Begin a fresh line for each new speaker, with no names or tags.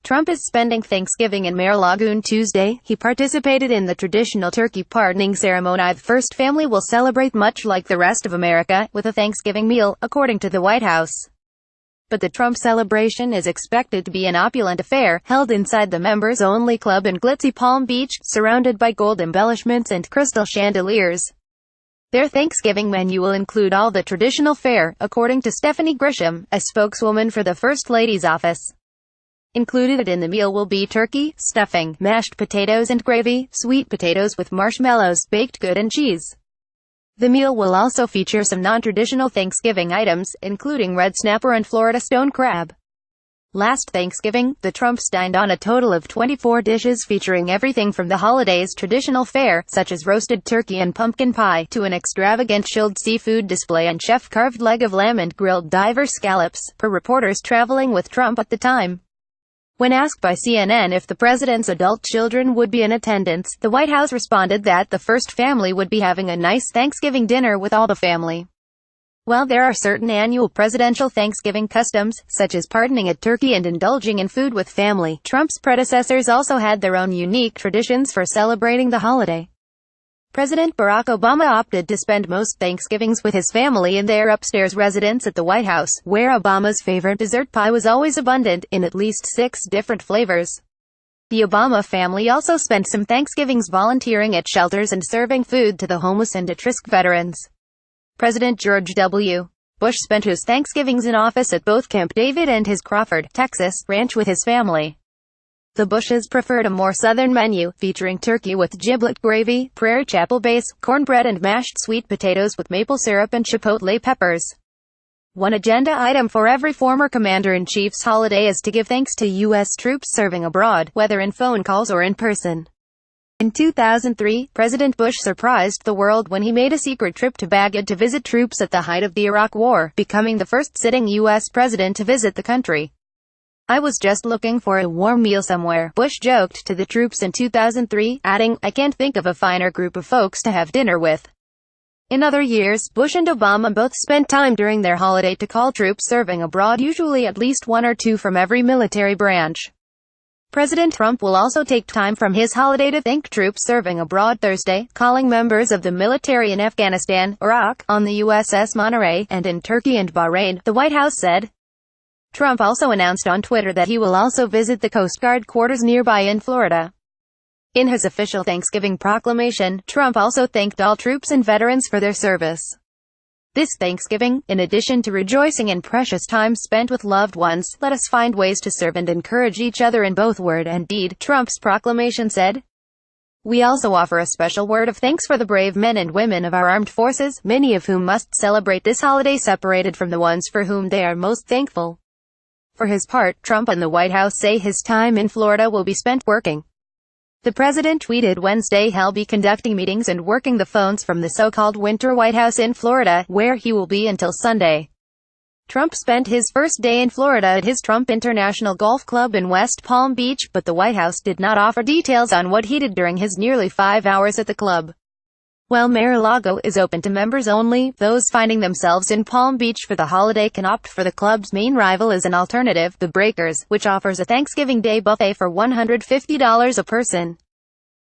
Trump is spending Thanksgiving in MaraLagoOn Tuesday. He participated in the traditional turkey pardoning ceremony. The first family will celebrate much like the rest of America, with a Thanksgiving meal, according to the White House. But the Trump celebration is expected to be an opulent affair, held inside the members-only club in glitzy Palm Beach, surrounded by gold embellishments and crystal chandeliers. Their Thanksgiving menu will include all the traditional fare, according to Stephanie Gri, a spokeswoman for the First Lady's office. Included in the meal will be turkey, stuffing, mashed potatoes and gravy, sweet potatoes with marshmallows, baked good and cheese. The meal will also feature some non-traditional Thanksgiving items, including red snapper and Florida stone crab. Last Thanksgiving, the Trumps dined on a total of 24 dishes featuring everything from the holiday's traditional fare, such as roasted turkey and pumpkin pie, to an extravagant chilled seafood display and chef-carved leg of lamb and grilled diver scallops, per reporters traveling with Trump at the time. When asked by CNN if the president's adult children would be in attendance, the White House responded that the first family would be having a nice Thanksgiving dinner with all the family. While there are certain annual presidential Thanksgiving customs, such as pardoning a turkey and indulging in food with family, Trump's predecessors also had their own unique traditions for celebrating the holiday. President Barack Obama opted to spend most Thanksgivings with his family in their upstairs residence at the White House, where Obama's favorite dessert pie was always abundant, in at least 6 different flavors. The Obama family also spent some Thanksgivings volunteering at shelters and serving food to the homeless and at-risk veterans. President George W. Bush spent his Thanksgivings in office at both Camp David and his Crawford, Texas, ranch with his family. The Bushes preferred a more southern menu, featuring turkey with giblet gravy, Prairie Chapel base, cornbread and mashed sweet potatoes with maple syrup and chipotle peppers. One agenda item for every former commander-in-chief's holiday is to give thanks to U.S. troops serving abroad, whether in phone calls or in person. In 2003, President Bush surprised the world when he made a secret trip to Baghdad to visit troops at the height of the Iraq War, becoming the first sitting U.S. president to visit the country. "I was just looking for a warm meal somewhere," Bush joked to the troops in 2003, adding, "I can't think of a finer group of folks to have dinner with." In other years, Bush and Obama both spent time during their holiday to call troops serving abroad, usually at least 1 or 2 from every military branch. President Trump will also take time from his holiday to thank troops serving abroad Thursday, calling members of the military in Afghanistan, Iraq, on the USS Monterey, and in Turkey and Bahrain, the White House said. Trump also announced on Twitter that he will also visit the Coast Guard quarters nearby in Florida. In his official Thanksgiving proclamation, Trump also thanked all troops and veterans for their service. This Thanksgiving, in addition to rejoicing in precious time spent with loved ones, let us find ways to serve and encourage each other in both word and deed, Trump's proclamation said. We also offer a special word of thanks for the brave men and women of our armed forces, many of whom must celebrate this holiday separated from the ones for whom they are most thankful. For his part, Trump and the White House say his time in Florida will be spent working. The president tweeted Wednesday he'll be conducting meetings and working the phones from the so-called Winter White House in Florida, where he will be until Sunday. Trump spent his first day in Florida at his Trump International Golf Club in West Palm Beach, but the White House did not offer details on what he did during his nearly 5 hours at the club. While Mar-a-Lago is open to members only, those finding themselves in Palm Beach for the holiday can opt for the club's main rival as an alternative, the Breakers, which offers a Thanksgiving Day buffet for $150 a person.